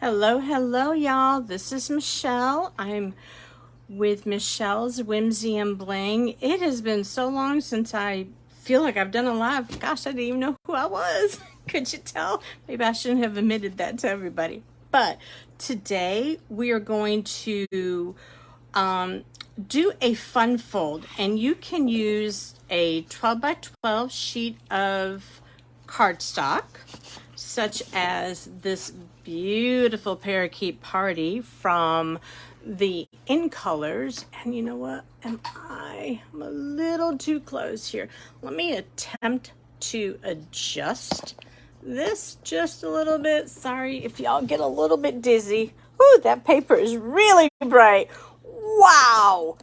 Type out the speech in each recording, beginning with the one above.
Hello, hello, y'all. This is Michelle. I'm with Michelle's Whimsy and Bling. It has been so long since I feel like I've done a live. Gosh, I didn't even know who I was. Could you tell? Maybe I shouldn't have admitted that to everybody. But today we are going to do a fun fold, and you can use a 12 by 12 sheet of cardstock, such as this beautiful parakeet party from the In Colors. And you know what? I'm a little too close here. Let me attempt to adjust this just a little bit. Sorry if y'all get a little bit dizzy. Ooh, that paper is really bright. Wow.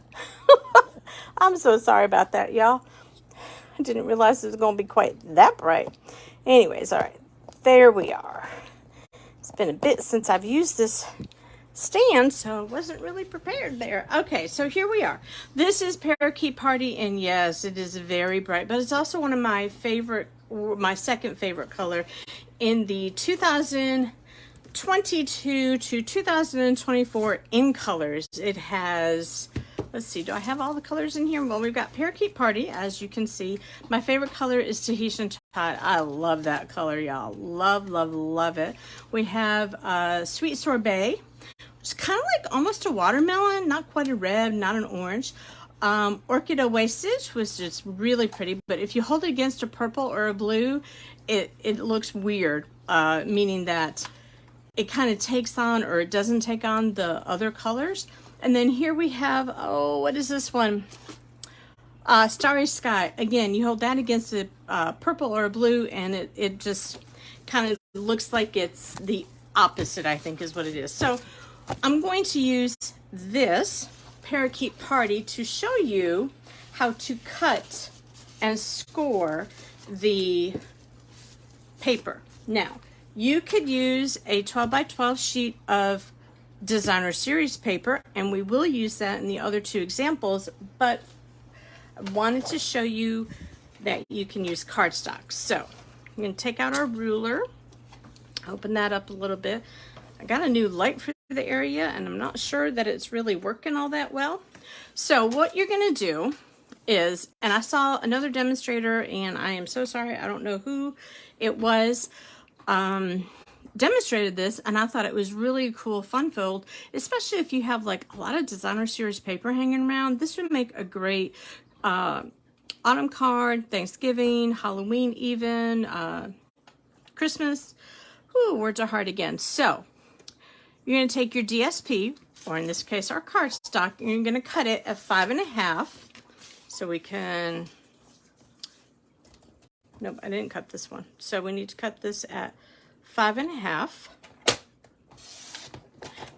I'm so sorry about that, y'all. I didn't realize it was going to be quite that bright. Anyways, all right, there we are. It's been a bit since I've used this stand, so I wasn't really prepared there. Okay, so here we are. This is Parakeet Party, and yes, it is very bright, but it's also one of my favorite, my second favorite color in the 2022 to 2024 In Colors. It has, let's see, do I have all the colors in here? Well, we've got Parakeet Party, as you can see. My favorite color is Tahitian Tide. I love that color, y'all. Love, love, love it. We have Sweet Sorbet. It's kind of like almost a watermelon, not quite a red, not an orange. Orchid Oasis was just really pretty, but if you hold it against a purple or a blue, it looks weird, meaning that it kind of takes on or it doesn't take on the other colors. And then here we have, oh, what is this one? Starry Sky. Again, you hold that against a purple or a blue, and it just kind of looks like it's the opposite, I think is what it is. So I'm going to use this Parakeet Party to show you how to cut and score the paper. Now, you could use a 12 by 12 sheet of designer series paper, and we will use that in the other two examples, but I wanted to show you that you can use cardstock. So I'm going to take out our ruler, open that up a little bit. I got a new light for the area, and I'm not sure that it's really working all that well. So what you're going to do is, and I saw another demonstrator, and I am so sorry, I don't know who it was, demonstrated this, and I thought it was really a cool fun fold, especially if you have like a lot of designer series paper hanging around. This would make a great autumn card, Thanksgiving, Halloween even, Christmas. Ooh, words are hard again. So you're going to take your DSP, or in this case our cardstock, and you're going to cut it at 5.5. So we can, nope, I didn't cut this one. So we need to cut this at 5.5.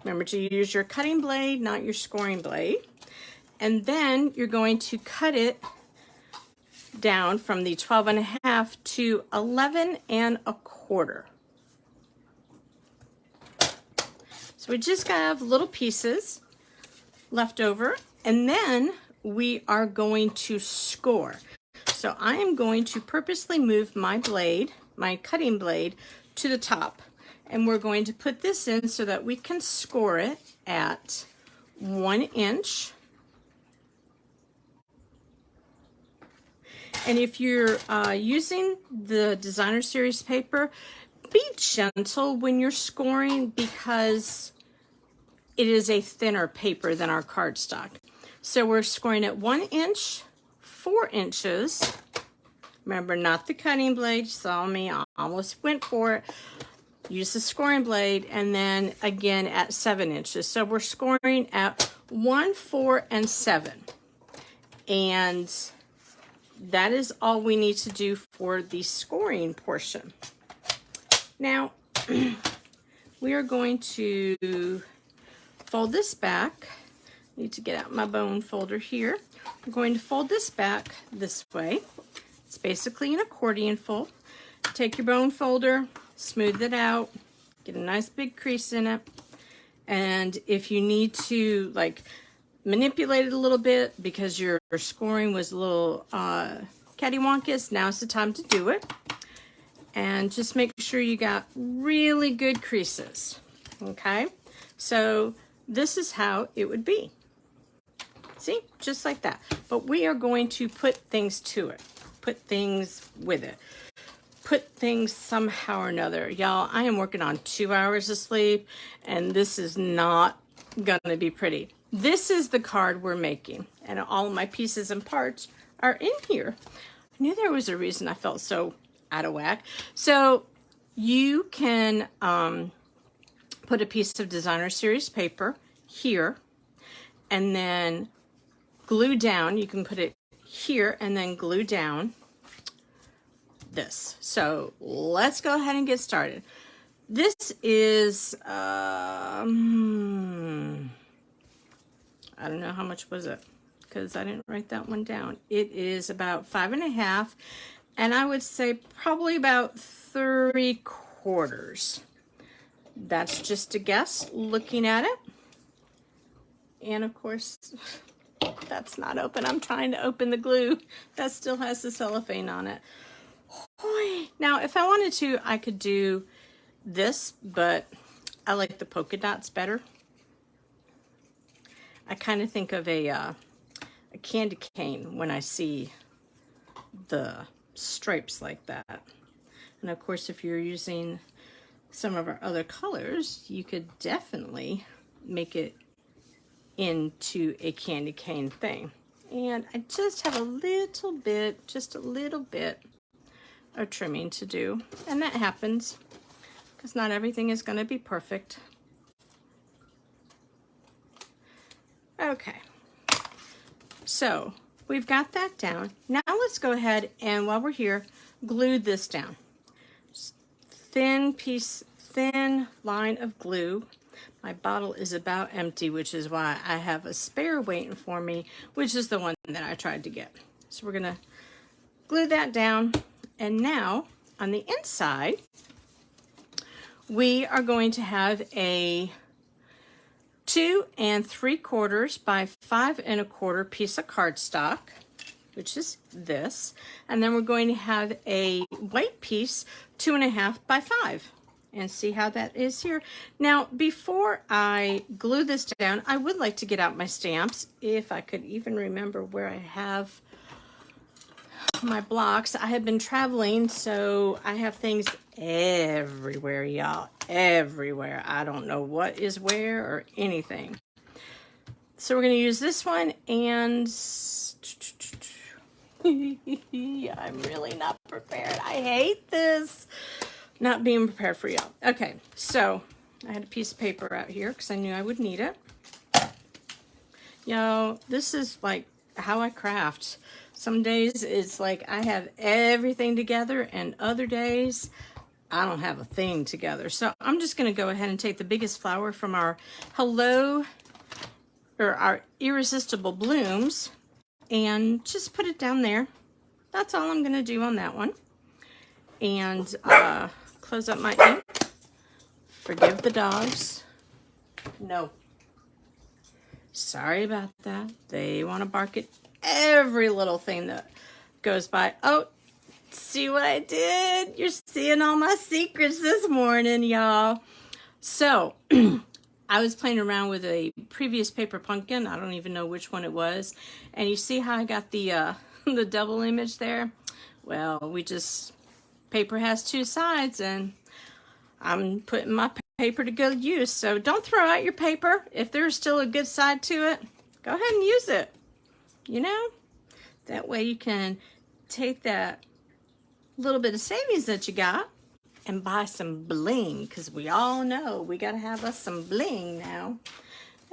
Remember to use your cutting blade, not your scoring blade. And then you're going to cut it down from the 12.5 to 11.25. So we just have little pieces left over, and then we are going to score. So I am going to purposely move my blade, my cutting blade, to the top, and we're going to put this in so that we can score it at 1 inch. And if you're using the designer series paper, be gentle when you're scoring, because it is a thinner paper than our cardstock. So we're scoring at 1 inch, 4 inches. Remember, not the cutting blade. You saw me, I almost went for it. Use the scoring blade, and then again at 7 inches. So we're scoring at 1, 4, and 7. And that is all we need to do for the scoring portion. Now, we are going to fold this back. I need to get out my bone folder here. I'm going to fold this back this way. It's basically an accordion fold. Take your bone folder, smooth it out, get a nice big crease in it. And if you need to like manipulate it a little bit because your scoring was a little cattywampus, now's the time to do it. And just make sure you got really good creases. Okay, so this is how it would be. See, just like that. But we are going to put things to it, put things with it, put things somehow or another. Y'all, I am working on 2 hours of sleep, and this is not gonna be pretty. This is the card we're making, and all of my pieces and parts are in here. I knew there was a reason I felt so out of whack. So you can put a piece of designer series paper here, and then glue down. You can put it here and then glue down this. So let's go ahead and get started. This is I don't know how much was it, because I didn't write that one down. It is about 5.5, and I would say probably about 3/4. That's just a guess looking at it. And of course, that's not open. I'm trying to open the glue. That still has the cellophane on it. Now, if I wanted to, I could do this, but I like the polka dots better. I kind of think of a candy cane when I see the stripes like that. And of course, if you're using some of our other colors, you could definitely make it into a candy cane thing. And I just have a little bit of trimming to do, and that happens because not everything is going to be perfect. Okay, so we've got that down. Now let's go ahead and, while we're here, glue this down. Thin line of glue. My bottle is about empty, which is why I have a spare waiting for me, which is the one that I tried to get. So we're gonna glue that down. And now on the inside, we are going to have a 2 3/4 by 5 1/4 piece of cardstock, which is this. And then we're going to have a white piece, 2 1/2 by 5. And see how that is here. Now, before I glue this down, I would like to get out my stamps, if I could even remember where I have my blocks. I have been traveling, so I have things everywhere, y'all, everywhere. I don't know what is where or anything. So we're gonna use this one, and I'm really not prepared. I hate this. Not being prepared for y'all. Okay, so I had a piece of paper out here because I knew I would need it. Y'all, this is like how I craft. Some days it's like I have everything together, and other days I don't have a thing together. So I'm just going to go ahead and take the biggest flower from our our Irresistible Blooms and just put it down there. That's all I'm going to do on that one. And close up my ink. Forgive the dogs. No. Sorry about that. They want to bark at every little thing that goes by. Oh, see what I did? You're seeing all my secrets this morning, y'all. So, I was playing around with a previous paper pumpkin. I don't even know which one it was. And you see how I got the the double image there? Well, paper has two sides, and I'm putting my paper to good use. So don't throw out your paper. If there's still a good side to it, go ahead and use it. You know, that way you can take that little bit of savings that you got and buy some bling, because we all know we got to have us some bling now.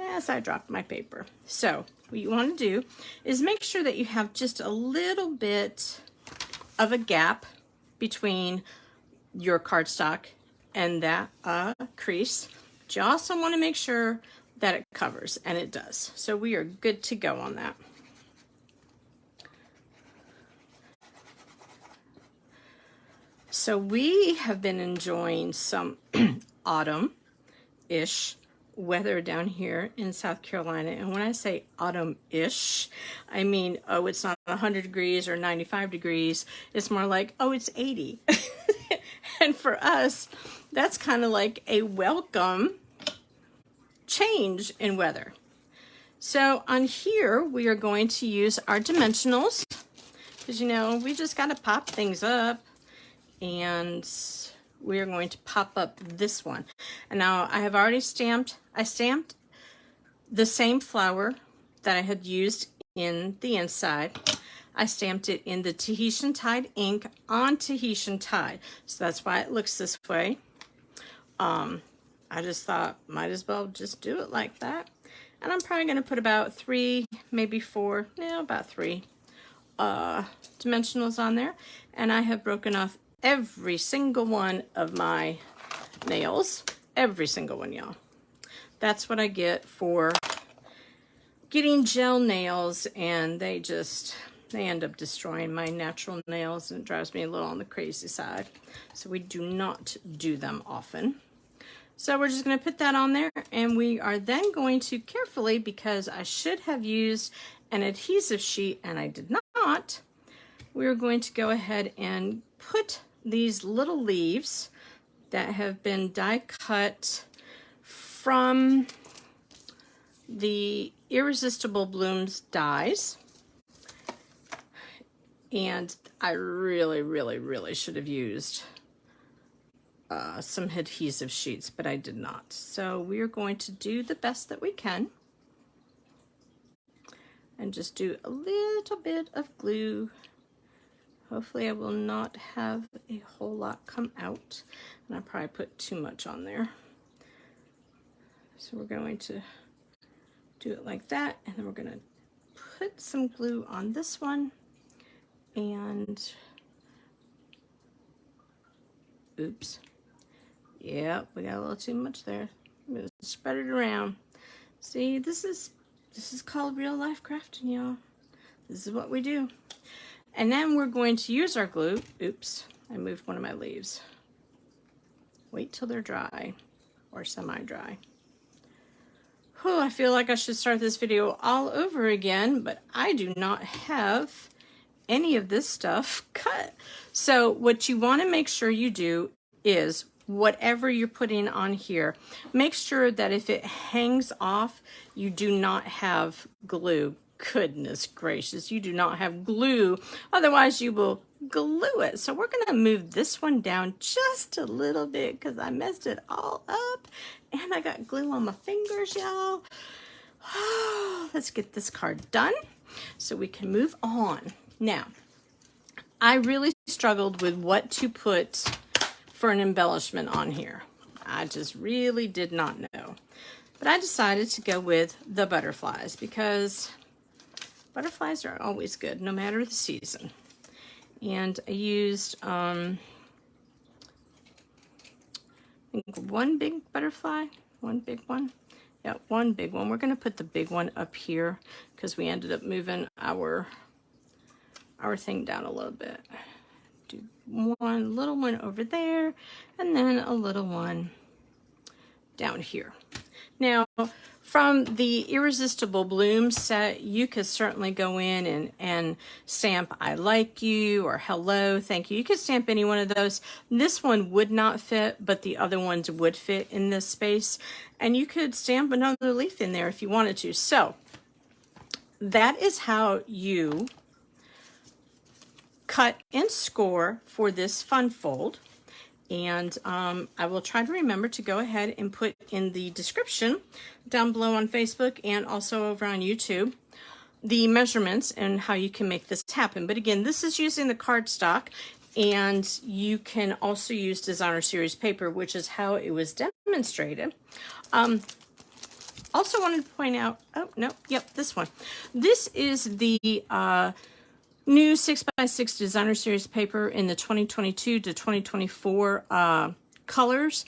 As I dropped my paper. So what you want to do is make sure that you have just a little bit of a gap between your cardstock and that crease. But you also want to make sure that it covers, and it does. So we are good to go on that. So we have been enjoying some autumn-ish weather down here in South Carolina. And when I say autumn-ish, I mean, oh, it's not 100 degrees or 95 degrees. It's more like, oh, it's 80. And for us, that's kind of like a welcome change in weather. So on here, we are going to use our dimensionals, because you know, we just got to pop things up, and we are going to pop up this one. And now I have already stamped the same flower that I had used in the inside. I stamped it in the Tahitian Tide ink on Tahitian Tide. So that's why it looks this way. I just thought, might as well just do it like that. And I'm probably going to put about 3, maybe 4, about 3 dimensionals on there. And I have broken off every single one of my nails. Every single one, y'all. That's what I get for getting gel nails, and they end up destroying my natural nails, and it drives me a little on the crazy side. So we do not do them often. So we're just going to put that on there, and we are then going to carefully, because I should have used an adhesive sheet and I did not, we're going to go ahead and put these little leaves that have been die cut from the Irresistible Blooms dies. And I really should have used some adhesive sheets, but I did not. So we are going to do the best that we can and just do a little bit of glue. Hopefully I will not have a whole lot come out, and I probably put too much on there. So we're going to do it like that, and then we're going to put some glue on this one, and oops. Yep, we got a little too much there. I'm gonna spread it around. See, this is called real life crafting, y'all. This is what we do. And then we're going to use our glue. Oops, I moved one of my leaves. Wait till they're dry or semi-dry. Oh, I feel like I should start this video all over again, but I do not have any of this stuff cut. So what you want to make sure you do is whatever you're putting on here, make sure that if it hangs off, you do not have glue. Goodness gracious, you do not have glue, otherwise you will glue it. So we're going to move this one down just a little bit because I messed it all up and I got glue on my fingers, y'all. Let's get this card done so we can move on. Now, I really struggled with what to put for an embellishment on here. I just really did not know. But I decided to go with the butterflies because butterflies are always good, no matter the season. And I used, I think one big butterfly, one big one. Yeah, one big one. We're going to put the big one up here because we ended up moving our thing down a little bit. Do one little one over there, and then a little one down here. Now, from the Irresistible Bloom set, you could certainly go in and stamp I like you or hello, thank you. You could stamp any one of those. This one would not fit, but the other ones would fit in this space. And you could stamp another leaf in there if you wanted to. So that is how you cut and score for this fun fold. And I will try to remember to go ahead and put in the description down below on Facebook and also over on YouTube the measurements and how you can make this happen. But again, this is using the cardstock, and you can also use designer series paper, which is how it was demonstrated. Also wanted to point out, oh no, yep, this one. This is the new 6x6 designer series paper in the 2022 to 2024 colors.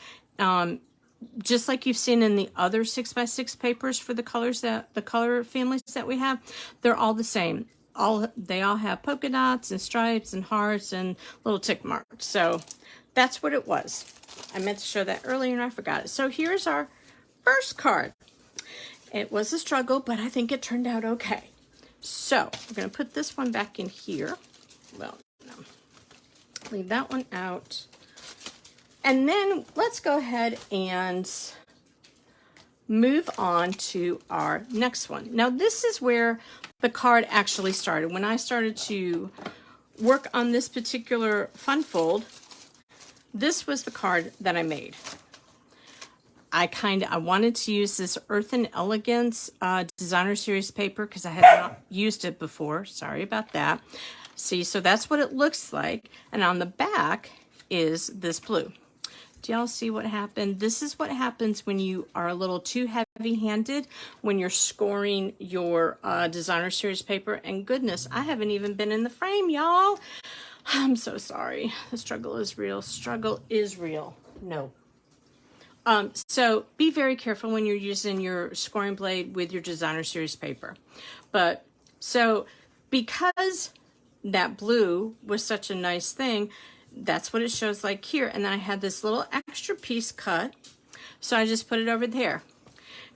Just like you've seen in the other 6x6 papers for the colors that the color families that we have, they're all the same. They all have polka dots and stripes and hearts and little tick marks. So that's what it was. I meant to show that earlier and I forgot it. So here's our first card. It was a struggle, but I think it turned out okay. So we're going to put this one back in here. Well, no. Leave that one out. And then let's go ahead and move on to our next one. Now this is where the card actually started. When I started to work on this particular fun fold, this was the card that I made. I wanted to use this Earth and Elegance designer series paper because I had not used it before. Sorry about that. See, so that's what it looks like. And on the back is this blue. Do y'all see what happened? This is what happens when you are a little too heavy-handed when you're scoring your designer series paper. And goodness, I haven't even been in the frame, y'all. I'm so sorry. The struggle is real. Struggle is real. No. So be very careful when you're using your scoring blade with your designer series paper. But so because that blue was such a nice thing, that's what it shows like here. And then I had this little extra piece cut, so I just put it over there.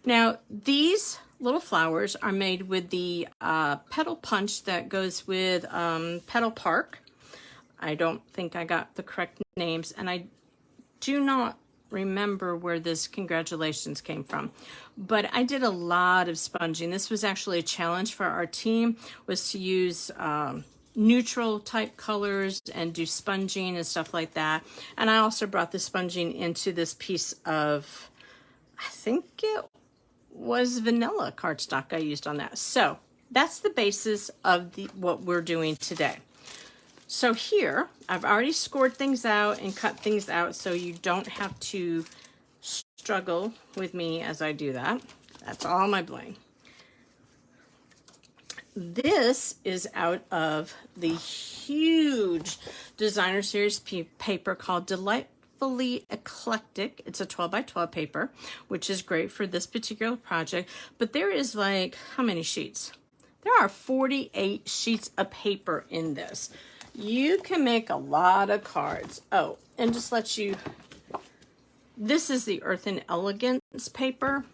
Now these little flowers are made with the petal punch that goes with Petal Park. I don't think I got the correct names, and I do not remember where this congratulations came from, but I did a lot of sponging. This was actually a challenge for our team, was to use neutral type colors and do sponging and stuff like that. And I also brought the sponging into this piece of, I think it was vanilla cardstock I used on that. So that's the basis of what we're doing today. So here, I've already scored things out and cut things out so you don't have to struggle with me as I do that. That's all my bling. This is out of the huge designer series paper called Delightfully Eclectic. It's a 12 by 12 paper, which is great for this particular project. But there is like, how many sheets? There are 48 sheets of paper in this. You can make a lot of cards. Oh, and just let you, this is the Earth and Elegance paper.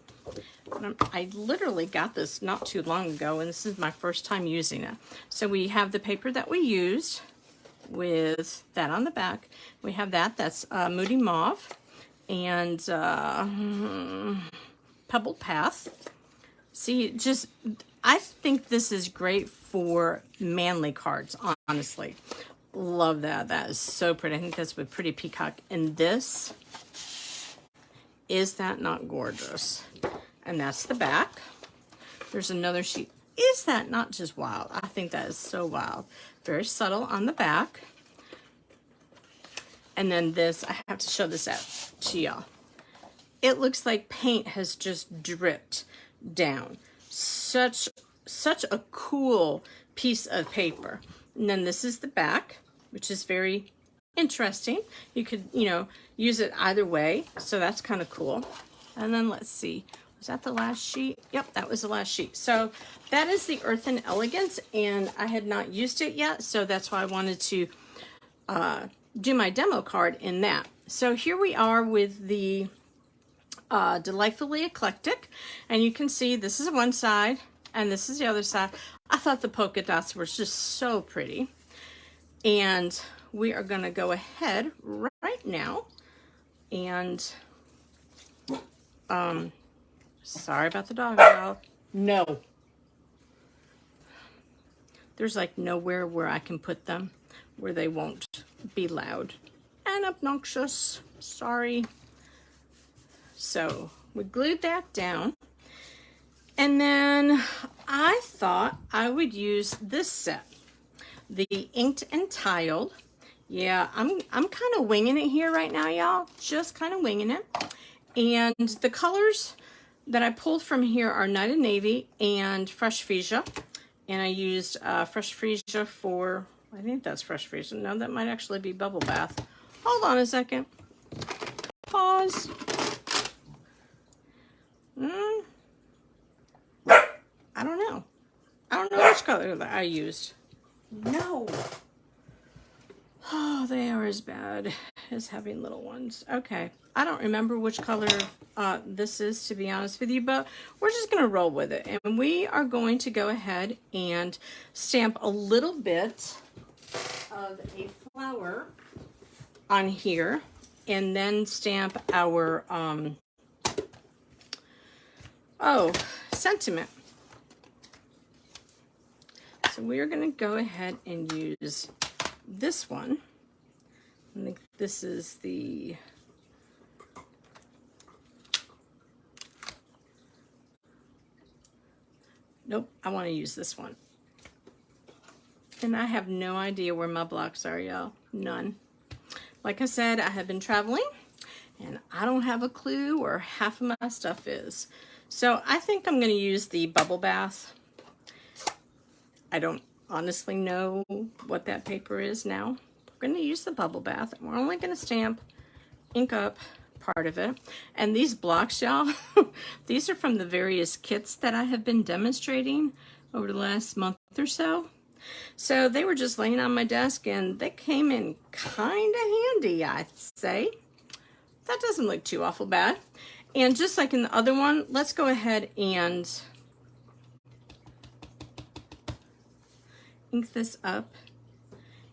I literally got this not too long ago, and this is my first time using it. So we have the paper that we used with that on the back. We have that's Moody Mauve and Pebbled Path. See, just, I think this is great for manly cards, honestly. Love that. That is so pretty. I think that's with Pretty Peacock. And this, is that not gorgeous? And that's the back. There's another sheet. Is that not just wild? I think that is so wild. Very subtle on the back. And then this, I have to show this out to y'all. It looks like paint has just dripped down. Such a cool piece of paper. And then this is the back, which is very interesting. You could, use it either way. So that's kind of cool. And then let's see. Was that the last sheet? Yep, that was the last sheet. So that is the Earth and Elegance, and I had not used it yet, so that's why I wanted to do my demo card in that. So here we are with the Delightfully Eclectic, and you can see this is one side, and this is the other side. I thought the polka dots were just so pretty, and we are going to go ahead right now and sorry about the dog, y'all. No. There's like nowhere where I can put them where they won't be loud and obnoxious. Sorry. So we glued that down. And then I thought I would use this set, the Inked and Tiled. Yeah, I'm kind of winging it here right now, y'all. Just kind of winging it. And the colors that I pulled from here are Night of Navy and Fresh Fuchsia. And I used Fresh Fuchsia for, I think that's Fresh Fuchsia. No, that might actually be Bubble Bath. Hold on a second. Pause. I don't know. I don't know which color that I used. No. Oh, they are as bad as having little ones. Okay. I don't remember which color this is, to be honest with you, but we're just going to roll with it. And we are going to go ahead and stamp a little bit of a flower on here, and then stamp our Oh, sentiment. So we're going to go ahead and use this one. I think this is the nope, I want to use this one. And I have no idea where my blocks are, y'all. None. Like I said, I have been traveling and I don't have a clue where half of my stuff is. So I think I'm going to use the bubble bath. I don't honestly know what that paper is now. We're going to use the bubble bath. We're only going to stamp, ink up part of it. And these blocks, y'all, these are from the various kits that I have been demonstrating over the last month or so. So they were just laying on my desk and they came in kind of handy, I'd say. That doesn't look too awful bad. And just like in the other one, let's go ahead and ink this up.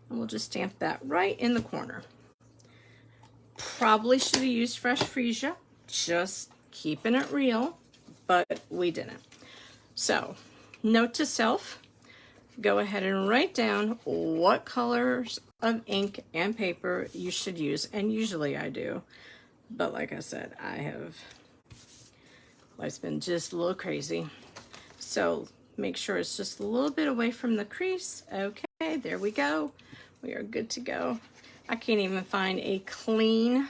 And we'll just stamp that right in the corner. Probably should have used fresh freesia, just keeping it real, but we didn't. So, note to self, go ahead and write down what colors of ink and paper you should use, and usually I do. But like I said, life's been just a little crazy. So make sure it's just a little bit away from the crease. Okay, there we go. We are good to go. I can't even find a clean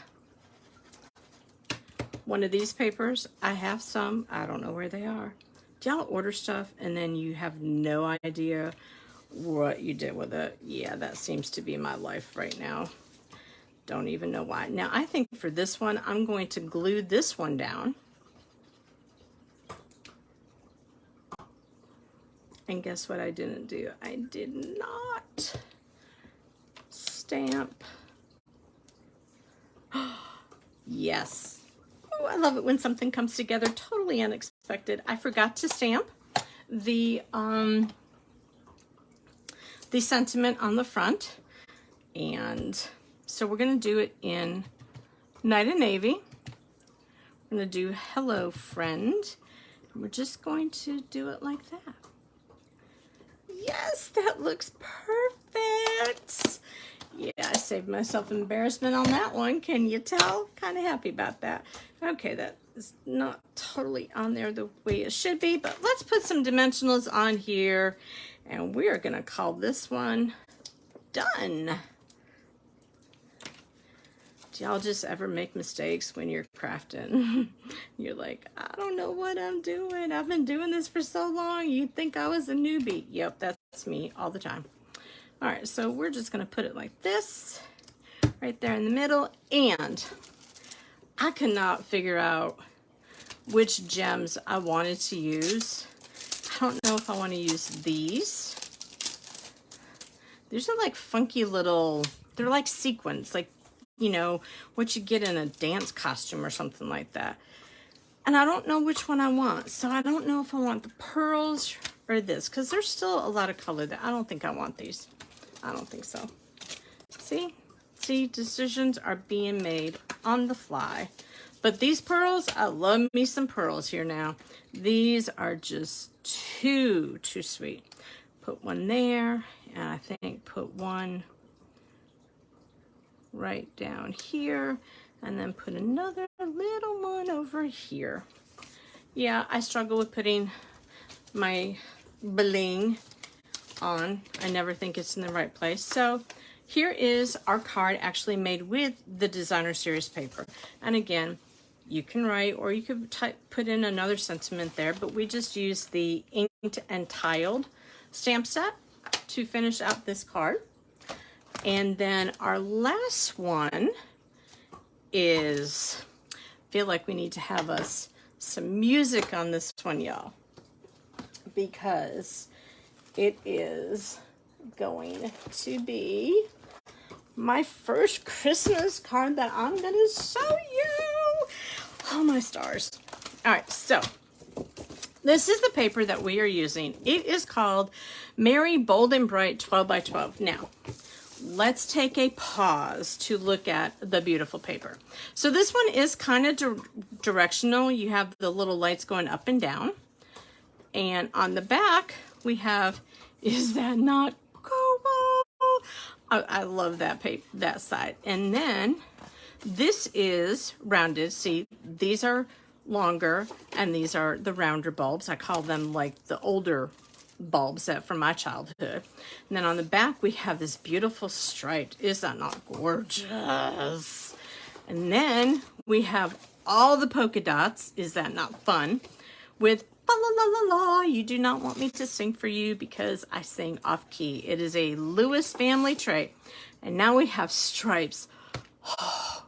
one of these papers. I have some, I don't know where they are. Do y'all order stuff and then you have no idea what you did with it? Yeah, that seems to be my life right now. Don't even know why. Now, I think for this one, I'm going to glue this one down. And guess what I didn't do? I did not stamp. Yes. Oh, I love it when something comes together totally unexpected. I forgot to stamp the sentiment on the front. And so we're going to do it in Night of Navy. We're going to do Hello Friend. And we're just going to do it like that. Yes, that looks perfect. Yeah, I saved myself embarrassment on that one. Can you tell? Kind of happy about that. Okay, that is not totally on there the way it should be, but let's put some dimensionals on here, and we are going to call this one Done. Do y'all just ever make mistakes when you're crafting? You're like, I don't know what I'm doing. I've been doing this for so long. You'd think I was a newbie. Yep, that's me all the time. All right, so we're just gonna put it like this, right there in the middle. And I could not figure out which gems I wanted to use. I don't know if I want to use these. These are like funky little, they're like sequins, like, you know, what you get in a dance costume or something like that. And I don't know which one I want. So I don't know if I want the pearls or this, because there's still a lot of color that I don't think I want these. I don't think so. See, decisions are being made on the fly. But these pearls, I love me some pearls here now. These are just too sweet. Put one there, and I think put one right down here, and then put another little one over here. Yeah, I struggle with putting my bling on. I never think it's in the right place. So here is our card actually made with the designer series paper. And again, you can write, or you could put in another sentiment there, but we just use the inked and tiled stamp set to finish out this card. And then our last one is, I feel like we need to have us some music on this one, y'all, because it is going to be my first Christmas card that I'm going to show you. Oh, my stars. All right, so this is the paper that we are using. It is called Merry Bold and Bright 12 by 12. Now, let's take a pause to look at the beautiful paper. So this one is kind of directional. You have the little lights going up and down. And on the back, we have, is that not cool? I love that paper, that side. And then this is rounded. See, these are longer and these are the rounder bulbs. I call them like the older bulbs that from my childhood. And then on the back, we have this beautiful striped. Is that not gorgeous? And then we have all the polka dots. Is that not fun? With la la la la, you do not want me to sing for you because I sing off key. It is a Lewis family trait. And now we have stripes. Oh,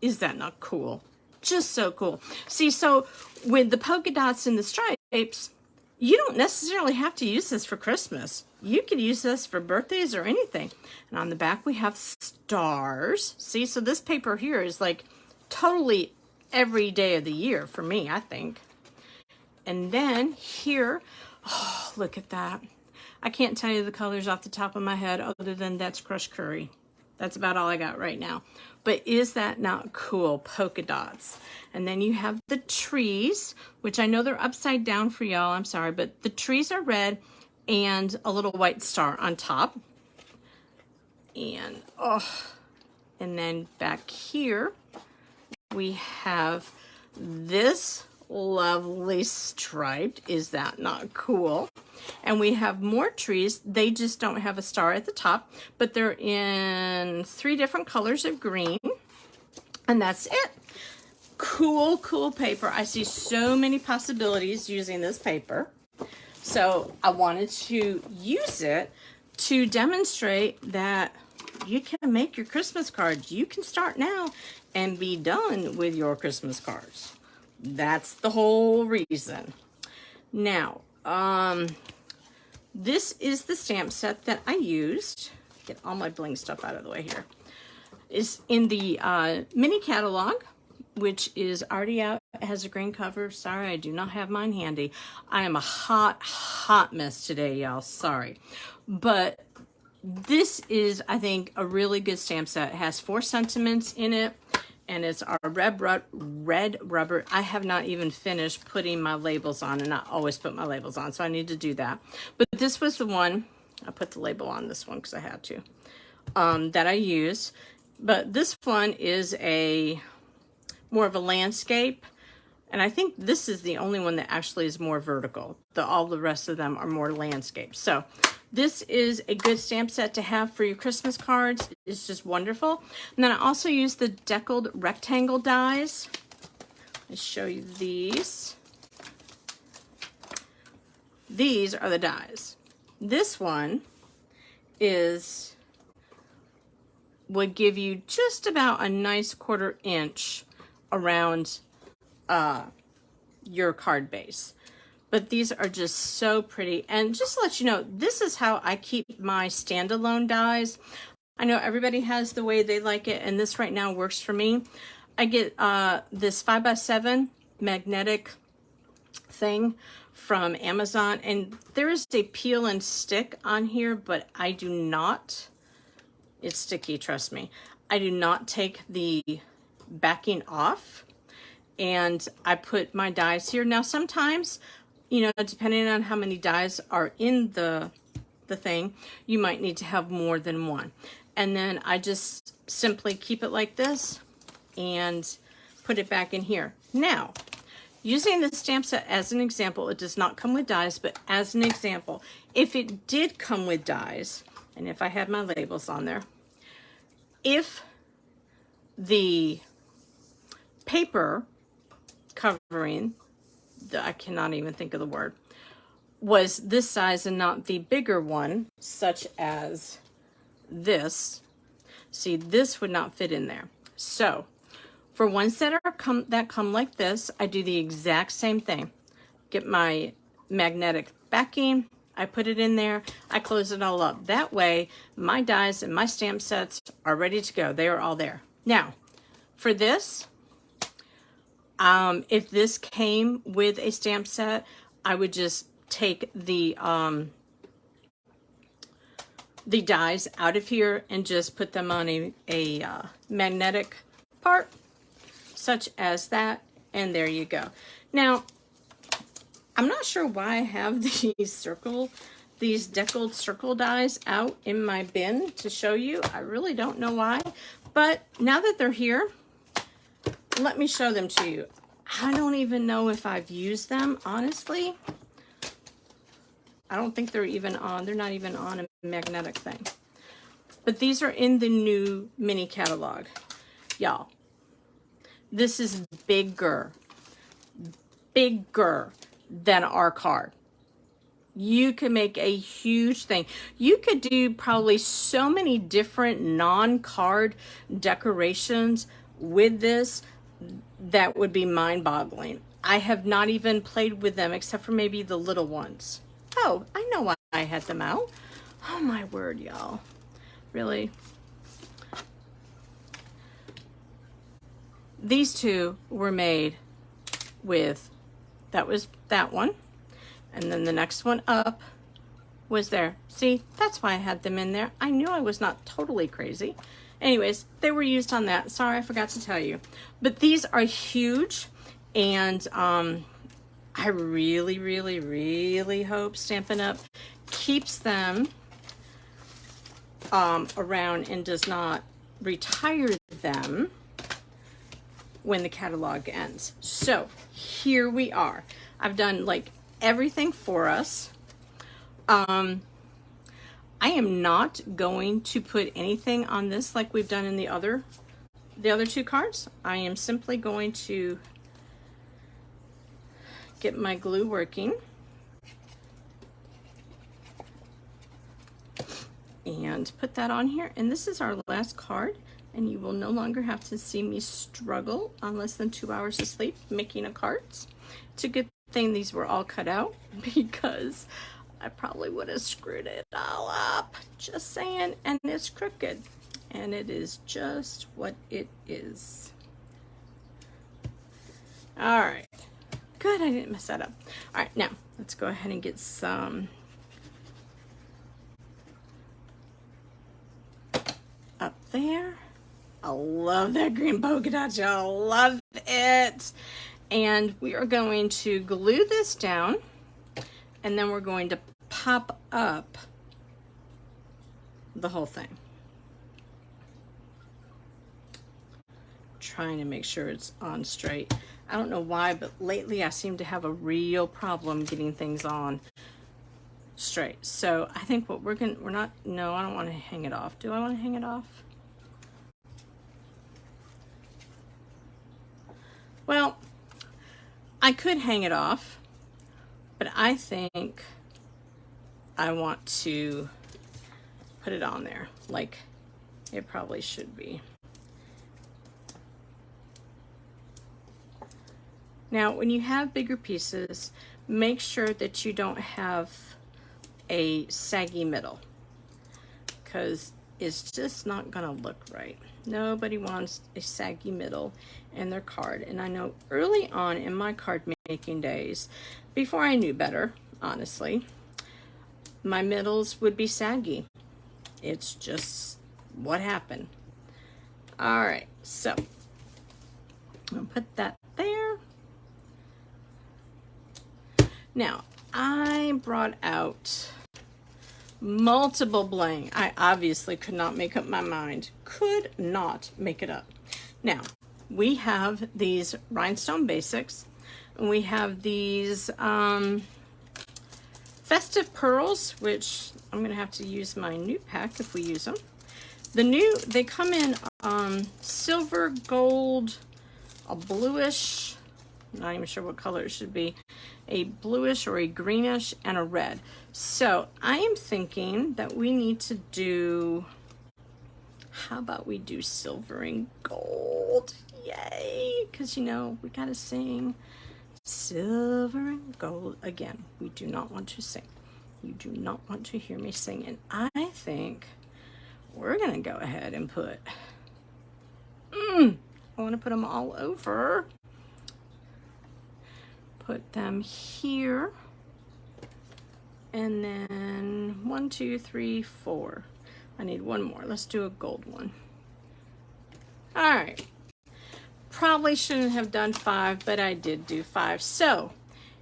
is that not cool? Just so cool. See, so with the polka dots and the stripes, you don't necessarily have to use this for Christmas. You could use this for birthdays or anything. And on the back, we have stars. See, so this paper here is like totally every day of the year for me, I think. And then here, oh, look at that. I can't tell you the colors off the top of my head other than that's crushed curry. That's about all I got right now. But is that not cool? Polka dots. And then you have the trees, which I know they're upside down for y'all. I'm sorry, but the trees are red and a little white star on top. And, oh, and then back here, we have this lovely striped. Is that not cool? And we have more trees. They just don't have a star at the top, but they're in 3 different colors of green. And that's it. Cool, cool paper. I see so many possibilities using this paper. So I wanted to use it to demonstrate that you can make your Christmas cards. You can start now and be done with your Christmas cards. That's the whole reason. Now, this is the stamp set that I used. Get all my bling stuff out of the way here. It's in the mini catalog, which is already out. It has a green cover. Sorry, I do not have mine handy. I am a hot mess today, y'all. Sorry. But this is, I think, a really good stamp set. It has 4 sentiments in it. And it's our red rubber. I have not even finished putting my labels on, and I always put my labels on, so I need to do that. But this was the one, I put the label on this one because I had to, that I use. But this one is more of a landscape, and I think this is the only one that actually is more vertical. All the rest of them are more landscape. So this is a good stamp set to have for your Christmas cards. It's just wonderful. And then I also use the deckled rectangle dies. I'll show you these. These are the dies. This one would give you just about a nice 1/4 inch around your card base. But these are just so pretty. And just to let you know, this is how I keep my standalone dies. I know everybody has the way they like it, and this right now works for me. I get this 5x7 magnetic thing from Amazon, and there is a peel and stick on here, but I do not, it's sticky, trust me. I do not take the backing off, and I put my dies here. Now sometimes, you know, depending on how many dies are in the thing, you might need to have more than one. And then I just simply keep it like this and put it back in here. Now, using the stamp set as an example, it does not come with dies, but as an example, if it did come with dies, and if I had my labels on there, if the paper covering, I cannot even think of the word, was this size and not the bigger one, such as this, see, this would not fit in there. So for ones that come like this, I do the exact same thing. Get my magnetic backing, I put it in there, I close it all up. That way my dies and my stamp sets are ready to go. They are all there. Now for this, if this came with a stamp set, I would just take the the dies out of here and just put them on a magnetic part, such as that, and there you go. Now, I'm not sure why I have these deckled circle dies out in my bin to show you. I really don't know why, but now that they're here, let me show them to you. I don't even know if I've used them, honestly. I don't think they're not even on a magnetic thing. But these are in the new mini catalog. Y'all, this is bigger than our card. You could make a huge thing. You could do probably so many different non-card decorations with this that would be mind-boggling. I have not even played with them except for maybe the little ones. Oh, I know why I had them out. Oh my word, y'all. Really? These two were made with, that was that one. And then the next one up was there. See, that's why I had them in there. I knew I was not totally crazy. Anyways, they were used on that. Sorry, I forgot to tell you. But these are huge, and I really, really, really hope Stampin' Up! Keeps them around and does not retire them when the catalog ends. So here we are. I've done like everything for us. I am not going to put anything on this like we've done in the other two cards. I am simply going to get my glue working and put that on here. And this is our last card, and you will no longer have to see me struggle on less than 2 hours of sleep making a cards. It's a good thing these were all cut out, because I probably would have screwed it all up. Just saying. And it's crooked, and it is just what it is. All right. Good, I didn't mess that up. All right, now let's go ahead and get some up there. I love that green polka dot, y'all. Love it. And we are going to glue this down, and then we're going to pop up the whole thing. Trying to make sure it's on straight. I don't know why, but lately I seem to have a real problem getting things on straight. So I think what no, I don't want to hang it off. Do I want to hang it off? Well, I could hang it off, but I think I want to put it on there like it probably should be. Now, when you have bigger pieces, make sure that you don't have a saggy middle, because it's just not gonna look right. Nobody wants a saggy middle in their card. And I know early on in my card making days, before I knew better, honestly, my middles would be saggy. It's just what happened. All right, so I'll put that there. Now, I brought out multiple bling. I obviously could not make up my mind. Could not make it up. Now, we have these rhinestone basics, and we have these festive pearls, which I'm going to have to use my new pack if we use them. They come in silver, gold, a bluish, not even sure what color it should be, a bluish or a greenish, and a red. So I am thinking that we need to do, how about we do silver and gold? Yay! Because, you know, we gotta sing silver and gold. Again, we do not want to sing. You do not want to hear me sing. And I think we're gonna go ahead and put, I want to put them all over. Put them here, and then 1, 2, 3, 4. I need one more. Let's do a gold one. All right. Probably shouldn't have done 5, but I did do 5. So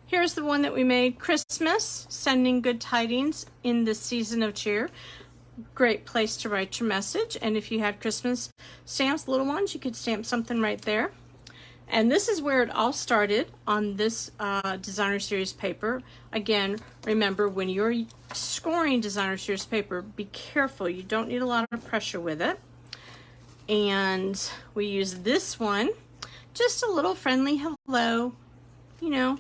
here's the one that we made, Christmas, sending good tidings in the season of cheer. Great place to write your message. And if you had Christmas stamps, little ones, you could stamp something right there. And this is where it all started on this designer series paper. Again, remember, when you're scoring designer series paper, be careful. You don't need a lot of pressure with it. And we use this one, just a little friendly hello, you know.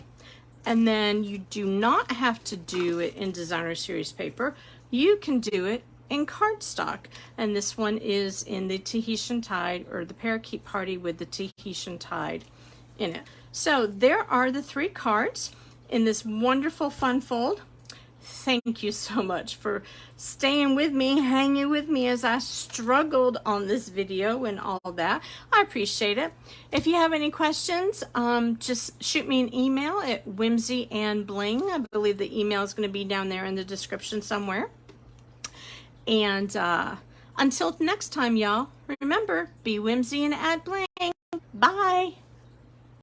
And then you do not have to do it in designer series paper. You can do it in cardstock, and this one is in the Tahitian Tide, or the Parakeet Party with the Tahitian Tide in it. So there are the 3 cards in this wonderful fun fold. Thank you so much for staying with me, hanging with me as I struggled on this video and all that. I appreciate it. If you have any questions, just shoot me an email at whimsyandbling. I believe the email is going to be down there in the description somewhere. And until next time, y'all, remember, be whimsy and add bling. Bye.